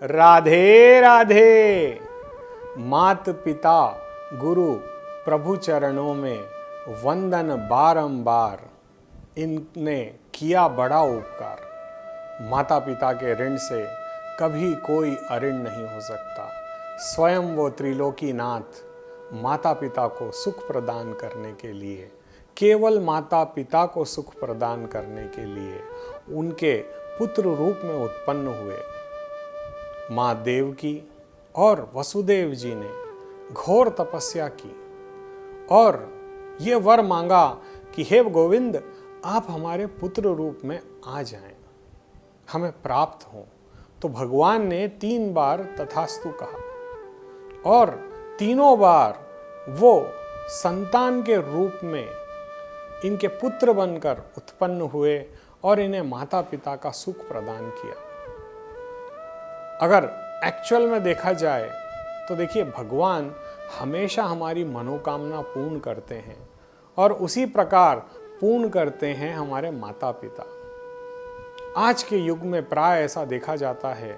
राधे राधे। मात पिता गुरु प्रभु चरणों में वंदन बारंबार, इनने किया बड़ा उपकार। माता पिता के ऋण से कभी कोई अऋण नहीं हो सकता। स्वयं वो त्रिलोकीनाथ माता पिता को सुख प्रदान करने के लिए, केवल माता पिता को सुख प्रदान करने के लिए उनके पुत्र रूप में उत्पन्न हुए। माँ देवकी और वसुदेव जी ने घोर तपस्या की और ये वर मांगा कि हे गोविंद, आप हमारे पुत्र रूप में आ जाएं, हमें प्राप्त हो। तो भगवान ने 3 बार तथास्तु कहा और तीनों बार वो संतान के रूप में इनके पुत्र बनकर उत्पन्न हुए और इन्हें माता पिता का सुख प्रदान किया। अगर एक्चुअल में देखा जाए तो देखिए, भगवान हमेशा हमारी मनोकामना पूर्ण करते हैं और उसी प्रकार पूर्ण करते हैं हमारे माता पिता। आज के युग में प्राय ऐसा देखा जाता है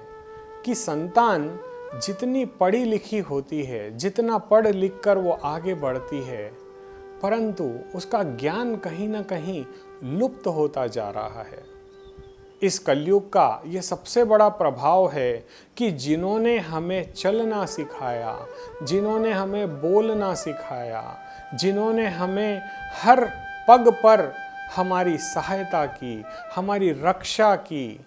कि संतान जितनी पढ़ी लिखी होती है, जितना पढ़ लिख कर वो आगे बढ़ती है, परंतु उसका ज्ञान कहीं ना कहीं लुप्त होता जा रहा है। इस कलयुग का ये सबसे बड़ा प्रभाव है कि जिन्होंने हमें चलना सिखाया, जिन्होंने हमें बोलना सिखाया, जिन्होंने हमें हर पग पर हमारी सहायता की, हमारी रक्षा की,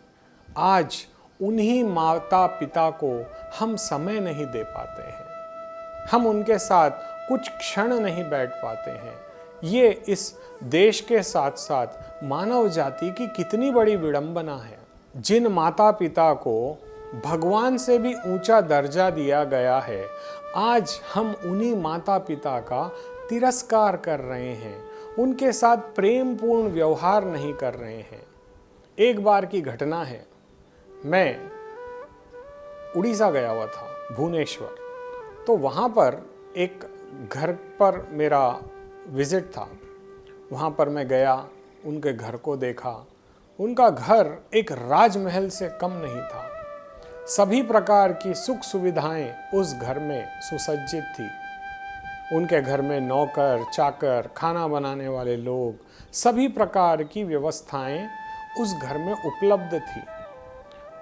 आज उन्हीं माता पिता को हम समय नहीं दे पाते हैं। हम उनके साथ कुछ क्षण नहीं बैठ पाते हैं। ये इस देश के साथ साथ मानव जाति की कितनी बड़ी विडंबना है। जिन माता पिता को भगवान से भी ऊंचा दर्जा दिया गया है, आज हम उन्हीं माता पिता का तिरस्कार कर रहे हैं, उनके साथ प्रेम पूर्ण व्यवहार नहीं कर रहे हैं। एक बार की घटना है, मैं उड़ीसा गया हुआ था, भुवनेश्वर। तो वहाँ पर एक घर पर मेरा विजिट था। वहाँ पर मैं गया, उनके घर को देखा। उनका घर एक राजमहल से कम नहीं था। सभी प्रकार की सुख सुविधाएं उस घर में सुसज्जित थी। उनके घर में नौकर चाकर, खाना बनाने वाले लोग, सभी प्रकार की व्यवस्थाएं उस घर में उपलब्ध थी।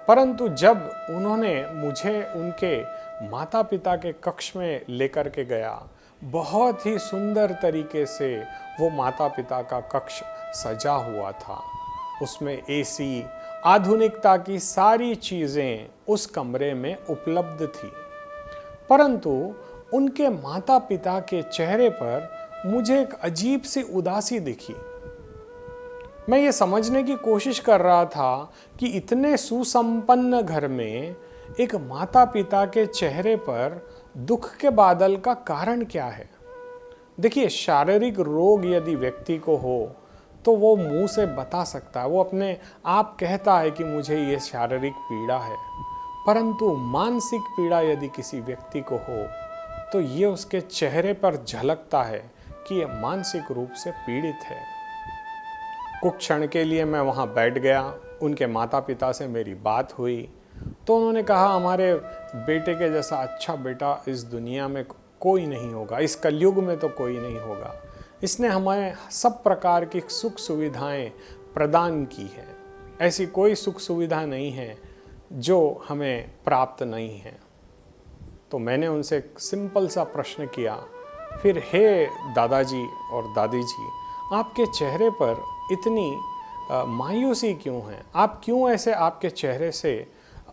परंतु जब उन्होंने मुझे उनके माता पिता के कक्ष में लेकर के गया, बहुत ही सुंदर तरीके से वो माता पिता का कक्ष सजा हुआ था। उसमें एसी, आधुनिकता की सारी चीज़ें उस कमरे में उपलब्ध थी। परंतु उनके माता पिता के चेहरे पर मुझे एक अजीब सी उदासी दिखी। मैं ये समझने की कोशिश कर रहा था कि इतने सुसंपन्न घर में एक माता पिता के चेहरे पर दुख के बादल का कारण क्या है। देखिए, शारीरिक रोग यदि व्यक्ति को हो तो वो मुंह से बता सकता है, वो अपने आप कहता है कि मुझे ये शारीरिक पीड़ा है। परंतु मानसिक पीड़ा यदि किसी व्यक्ति को हो तो ये उसके चेहरे पर झलकता है कि ये मानसिक रूप से पीड़ित है। कुछ क्षण के लिए मैं वहाँ बैठ गया, उनके माता पिता से मेरी बात हुई तो उन्होंने कहा, हमारे बेटे के जैसा अच्छा बेटा इस दुनिया में कोई नहीं होगा, इस कलयुग में तो कोई नहीं होगा। इसने हमें सब प्रकार की सुख सुविधाएं प्रदान की है। ऐसी कोई सुख सुविधा नहीं है जो हमें प्राप्त नहीं है। तो मैंने उनसे एक सिंपल सा प्रश्न किया, फिर हे दादाजी और दादी जी, आपके चेहरे पर इतनी मायूसी क्यों है? आप क्यों ऐसे आपके चेहरे से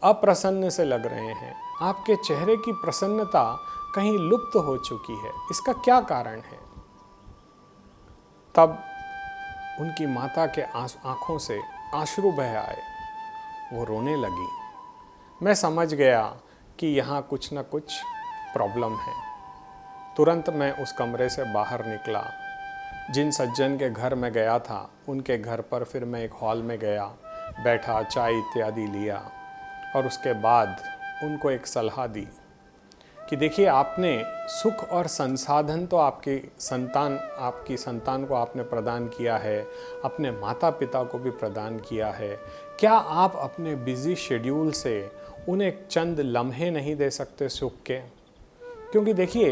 अप्रसन्न से लग रहे हैं? आपके चेहरे की प्रसन्नता कहीं लुप्त हो चुकी है, इसका क्या कारण है? तब उनकी माता के आंखों से आंसू बह आए, वो रोने लगी। मैं समझ गया कि यहाँ कुछ न कुछ प्रॉब्लम है। तुरंत मैं उस कमरे से बाहर निकला। जिन सज्जन के घर में गया था उनके घर पर फिर मैं एक हॉल में गया, बैठा, चाय इत्यादि लिया और उसके बाद उनको एक सलाह दी कि देखिए, आपने सुख और संसाधन तो आपकी संतान को आपने प्रदान किया है, अपने माता पिता को भी प्रदान किया है। क्या आप अपने बिजी शेड्यूल से उन्हें चंद लम्हे नहीं दे सकते सुख के? क्योंकि देखिए,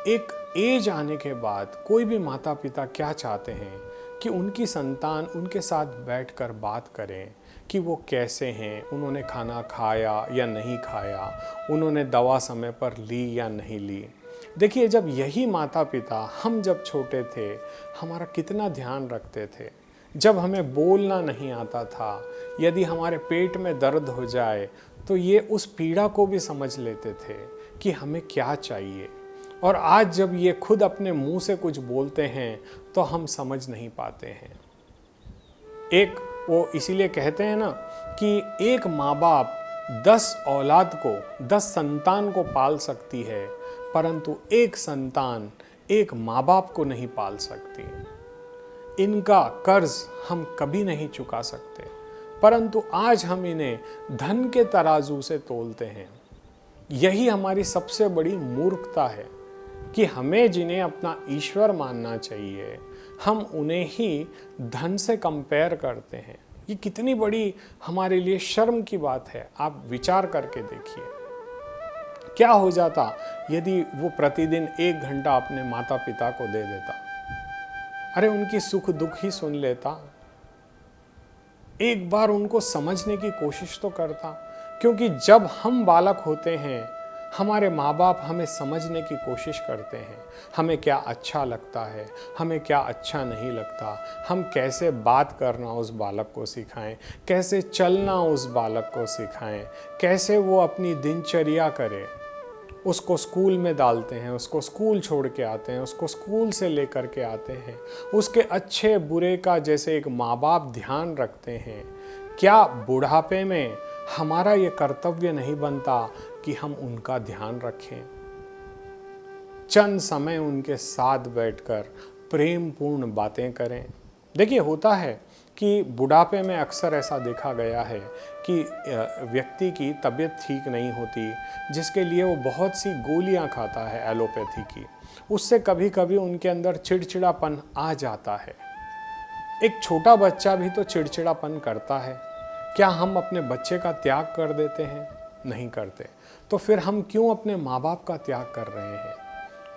एक एज आने के बाद कोई भी माता पिता क्या चाहते हैं कि उनकी संतान उनके साथ बैठकर बात करें कि वो कैसे हैं, उन्होंने खाना खाया या नहीं खाया, उन्होंने दवा समय पर ली या नहीं ली। देखिए, जब यही माता पिता हम जब छोटे थे हमारा कितना ध्यान रखते थे। जब हमें बोलना नहीं आता था, यदि हमारे पेट में दर्द हो जाए तो ये उस पीड़ा को भी समझ लेते थे कि हमें क्या चाहिए। और आज जब ये खुद अपने मुंह से कुछ बोलते हैं तो हम समझ नहीं पाते हैं। एक वो इसीलिए कहते हैं ना कि एक माँ बाप 10 औलाद को, 10 संतान को पाल सकती है, परंतु एक संतान एक माँ बाप को नहीं पाल सकती। इनका कर्ज हम कभी नहीं चुका सकते, परंतु आज हम इन्हें धन के तराजू से तोलते हैं। यही हमारी सबसे बड़ी मूर्खता है कि हमें जिन्हें अपना ईश्वर मानना चाहिए, हम उन्हें ही धन से कंपेयर करते हैं। ये कितनी बड़ी हमारे लिए शर्म की बात है। आप विचार करके देखिए, क्या हो जाता यदि वो प्रतिदिन 1 घंटा अपने माता पिता को दे देता। अरे उनकी सुख दुख ही सुन लेता, एक बार उनको समझने की कोशिश तो करता। क्योंकि जब हम बालक होते हैं हमारे माँ बाप हमें समझने की कोशिश करते हैं, हमें क्या अच्छा लगता है, हमें क्या अच्छा नहीं लगता, हम कैसे बात करना उस बालक को सिखाएं, कैसे चलना उस बालक को सिखाएं, कैसे वो अपनी दिनचर्या करे। उसको स्कूल में डालते हैं, उसको स्कूल छोड़ के आते हैं, उसको स्कूल से लेकर के आते हैं, उसके अच्छे बुरे का जैसे एक माँ बाप ध्यान रखते हैं। क्या बुढ़ापे में हमारा ये कर्तव्य नहीं बनता कि हम उनका ध्यान रखें, चंद समय उनके साथ बैठकर प्रेम पूर्ण बातें करें? देखिए, होता है कि बुढ़ापे में अक्सर ऐसा देखा गया है कि व्यक्ति की तबीयत ठीक नहीं होती, जिसके लिए वो बहुत सी गोलियां खाता है एलोपैथी की। उससे कभी कभी उनके अंदर चिड़चिड़ापन आ जाता है। एक छोटा बच्चा भी तो चिड़चिड़ापन करता है। क्या हम अपने बच्चे का त्याग कर देते हैं? नहीं करते। तो फिर हम क्यों अपने माँ बाप का त्याग कर रहे हैं?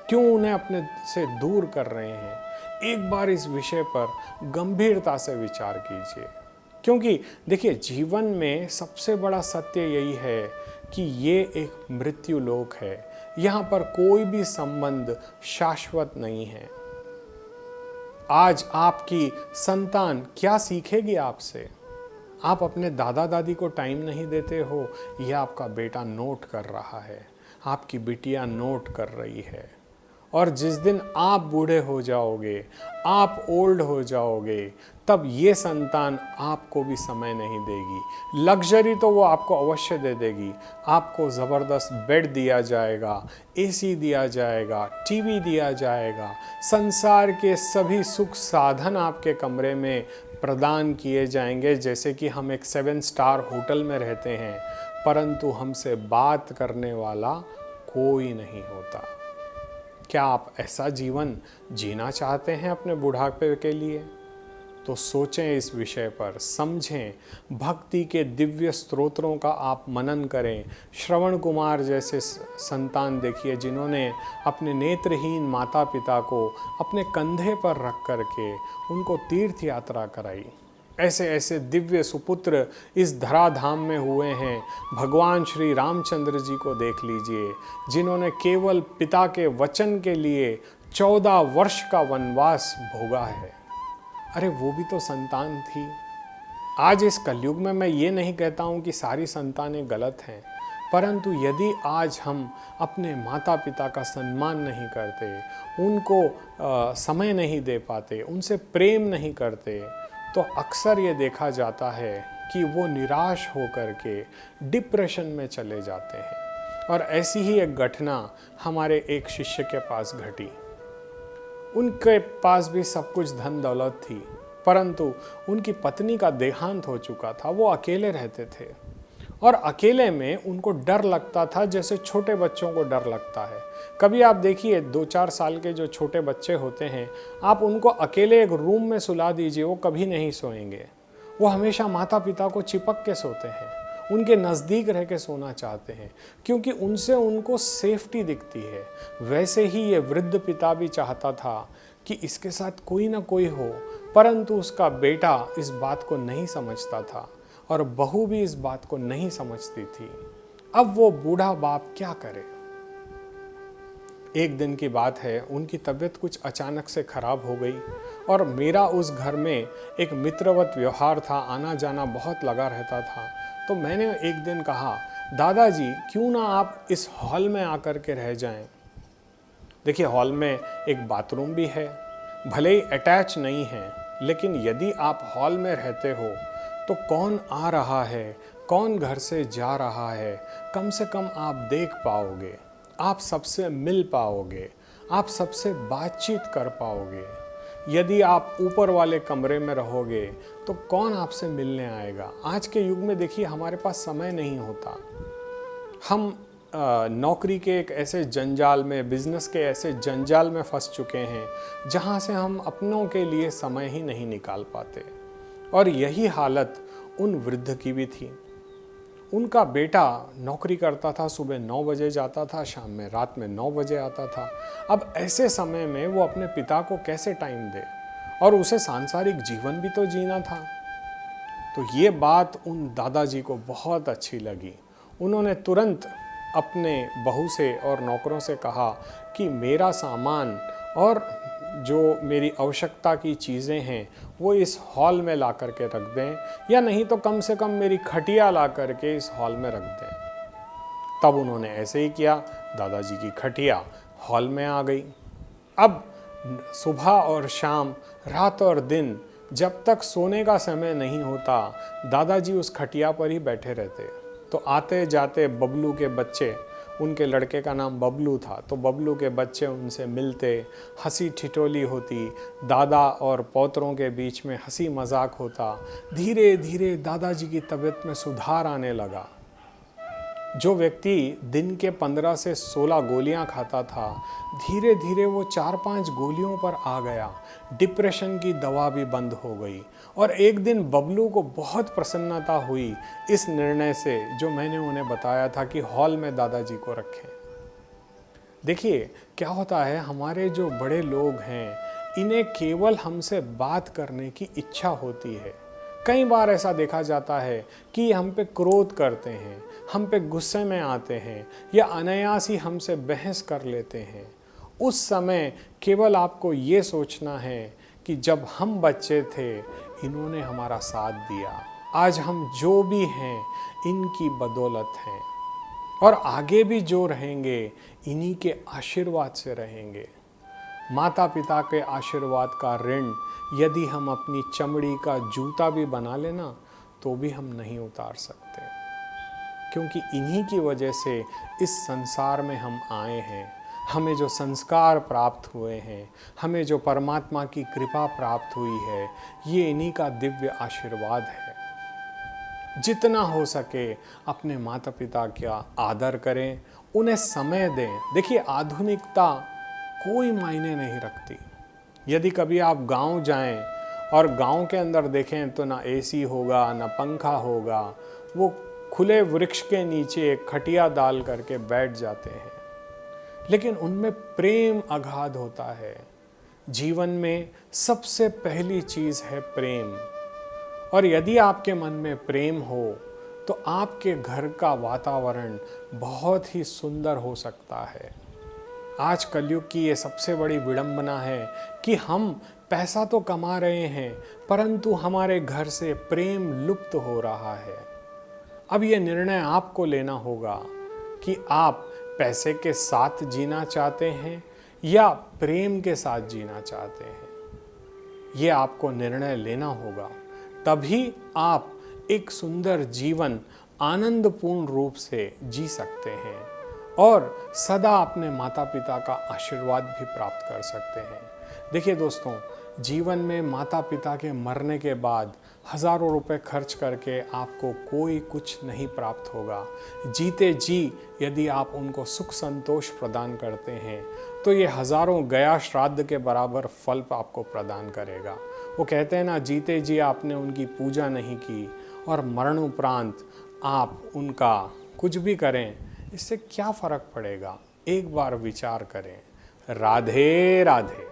क्यों उन्हें अपने से दूर कर रहे हैं? एक बार इस विषय पर गंभीरता से विचार कीजिए। क्योंकि देखिए, जीवन में सबसे बड़ा सत्य यही है कि ये एक मृत्यु लोक है। यहाँ पर कोई भी संबंध शाश्वत नहीं है। आज आपकी संतान क्या सीखेगी आपसे? आप अपने दादा दादी को टाइम नहीं देते हो, यह आपका बेटा नोट कर रहा है, आपकी बिटिया नोट कर रही है। और जिस दिन आप बूढ़े हो जाओगे, आप ओल्ड हो जाओगे, तब ये संतान आपको भी समय नहीं देगी। लग्जरी तो वो आपको अवश्य दे देगी। आपको ज़बरदस्त बेड दिया जाएगा, एसी दिया जाएगा, टीवी दिया जाएगा, संसार के सभी सुख साधन आपके कमरे में प्रदान किए जाएंगे, जैसे कि हम एक 7 स्टार होटल में रहते हैं, परंतु हमसे बात करने वाला कोई नहीं होता। क्या आप ऐसा जीवन जीना चाहते हैं अपने बुढ़ापे के लिए? तो सोचें इस विषय पर, समझें, भक्ति के दिव्य स्तोत्रों का आप मनन करें। श्रवण कुमार जैसे संतान देखिए, जिन्होंने अपने नेत्रहीन माता पिता को अपने कंधे पर रख करके उनको तीर्थ यात्रा कराई। ऐसे ऐसे दिव्य सुपुत्र इस धराधाम में हुए हैं। भगवान श्री रामचंद्र जी को देख लीजिए, जिन्होंने केवल पिता के वचन के लिए 14 वर्ष का वनवास भोगा है। अरे वो भी तो संतान थी। आज इस कलयुग में मैं ये नहीं कहता हूँ कि सारी संतानें गलत हैं, परंतु यदि आज हम अपने माता पिता का सम्मान नहीं करते, उनको समय नहीं दे पाते, उनसे प्रेम नहीं करते, तो अक्सर ये देखा जाता है कि वो निराश होकर के डिप्रेशन में चले जाते हैं। और ऐसी ही एक घटना हमारे एक शिष्य के पास घटी। उनके पास भी सब कुछ धन दौलत थी, परंतु उनकी पत्नी का देहांत हो चुका था। वो अकेले रहते थे और अकेले में उनको डर लगता था, जैसे छोटे बच्चों को डर लगता है। कभी आप देखिए 2-4 साल के जो छोटे बच्चे होते हैं, आप उनको अकेले एक रूम में सुला दीजिए, वो कभी नहीं सोएंगे। वो हमेशा माता पिता को चिपक के सोते हैं। उनके नज़दीक रह के सोना चाहते हैं, क्योंकि उनसे उनको सेफ्टी दिखती है। वैसे ही ये वृद्ध पिता भी चाहता था कि इसके साथ कोई ना कोई हो, परंतु उसका बेटा इस बात को नहीं समझता था और बहू भी इस बात को नहीं समझती थी। अब वो बूढ़ा बाप क्या करे। एक दिन की बात है, उनकी तबीयत कुछ अचानक से खराब हो गई और मेरा उस घर में एक मित्रवत व्यवहार था, आना जाना बहुत लगा रहता था। तो मैंने एक दिन कहा, दादाजी क्यों ना आप इस हॉल में आकर के रह जाएं। देखिए, हॉल में एक बाथरूम भी है, भले ही अटैच नहीं है, लेकिन यदि आप हॉल में रहते हो तो कौन आ रहा है, कौन घर से जा रहा है, कम से कम आप देख पाओगे, आप सबसे मिल पाओगे, आप सबसे बातचीत कर पाओगे। यदि आप ऊपर वाले कमरे में रहोगे तो कौन आपसे मिलने आएगा। आज के युग में देखिए, हमारे पास समय नहीं होता। हम नौकरी के एक ऐसे जंजाल में, बिजनेस के ऐसे जंजाल में फंस चुके हैं जहां से हम अपनों के लिए समय ही नहीं निकाल पाते। और यही हालत उन वृद्ध की भी थी। उनका बेटा नौकरी करता था, सुबह 9 बजे जाता था, शाम में रात में 9 बजे आता था। अब ऐसे समय में वो अपने पिता को कैसे टाइम दे, और उसे सांसारिक जीवन भी तो जीना था। तो ये बात उन दादाजी को बहुत अच्छी लगी। उन्होंने तुरंत अपने बहू से और नौकरों से कहा कि मेरा सामान और जो मेरी आवश्यकता की चीज़ें हैं वो इस हॉल में ला कर के रख दें, या नहीं तो कम से कम मेरी खटिया ला कर के इस हॉल में रख दें। तब उन्होंने ऐसे ही किया। दादाजी की खटिया हॉल में आ गई। अब सुबह और शाम, रात और दिन, जब तक सोने का समय नहीं होता, दादाजी उस खटिया पर ही बैठे रहते। तो आते जाते बबलू के बच्चे, उनके लड़के का नाम बबलू था, तो बबलू के बच्चे उनसे मिलते, हंसी ठिठोली होती, दादा और पौतरों के बीच में हंसी मजाक होता। धीरे धीरे दादाजी की तबीयत में सुधार आने लगा। जो व्यक्ति दिन के 15 से 16 गोलियां खाता था, धीरे धीरे वो 4-5 गोलियों पर आ गया। डिप्रेशन की दवा भी बंद हो गई। और एक दिन बबलू को बहुत प्रसन्नता हुई इस निर्णय से, जो मैंने उन्हें बताया था कि हॉल में दादाजी को रखें। देखिए, क्या होता है, हमारे जो बड़े लोग हैं, इन्हें केवल हमसे बात करने की इच्छा होती है। कई बार ऐसा देखा जाता है कि हम पे क्रोध करते हैं, हम पे गुस्से में आते हैं, या अनायास ही हमसे बहस कर लेते हैं। उस समय केवल आपको ये सोचना है कि जब हम बच्चे थे, इन्होंने हमारा साथ दिया, आज हम जो भी हैं इनकी बदौलत हैं, और आगे भी जो रहेंगे इन्हीं के आशीर्वाद से रहेंगे। माता पिता के आशीर्वाद का ऋण यदि हम अपनी चमड़ी का जूता भी बना लेना तो भी हम नहीं उतार सकते, क्योंकि इन्हीं की वजह से इस संसार में हम आए हैं। हमें जो संस्कार प्राप्त हुए हैं, हमें जो परमात्मा की कृपा प्राप्त हुई है, ये इन्हीं का दिव्य आशीर्वाद है। जितना हो सके अपने माता पिता का आदर करें, उन्हें समय दें। देखिए, आधुनिकता कोई मायने नहीं रखती। यदि कभी आप गांव जाएं और गांव के अंदर देखें तो ना एसी होगा, ना पंखा होगा, वो खुले वृक्ष के नीचे एक खटिया डाल करके बैठ जाते हैं, लेकिन उनमें प्रेम अगाध होता है। जीवन में सबसे पहली चीज़ है प्रेम, और यदि आपके मन में प्रेम हो तो आपके घर का वातावरण बहुत ही सुंदर हो सकता है। आज कलयुग की ये सबसे बड़ी विडंबना है कि हम पैसा तो कमा रहे हैं, परंतु हमारे घर से प्रेम लुप्त हो रहा है। अब ये निर्णय आपको लेना होगा कि आप पैसे के साथ जीना चाहते हैं या प्रेम के साथ जीना चाहते हैं। ये आपको निर्णय लेना होगा, तभी आप एक सुंदर जीवन आनंदपूर्ण रूप से जी सकते हैं और सदा अपने माता पिता का आशीर्वाद भी प्राप्त कर सकते हैं। देखिए दोस्तों, जीवन में माता पिता के मरने के बाद हज़ारों रुपए खर्च करके आपको कोई कुछ नहीं प्राप्त होगा। जीते जी यदि आप उनको सुख संतोष प्रदान करते हैं तो ये हज़ारों गया श्राद्ध के बराबर फल आपको प्रदान करेगा। वो कहते हैं ना, जीते जी आपने उनकी पूजा नहीं की और मरण उपरांत आप उनका कुछ भी करें, इससे क्या फ़र्क पड़ेगा? एक बार विचार करें। राधे राधे।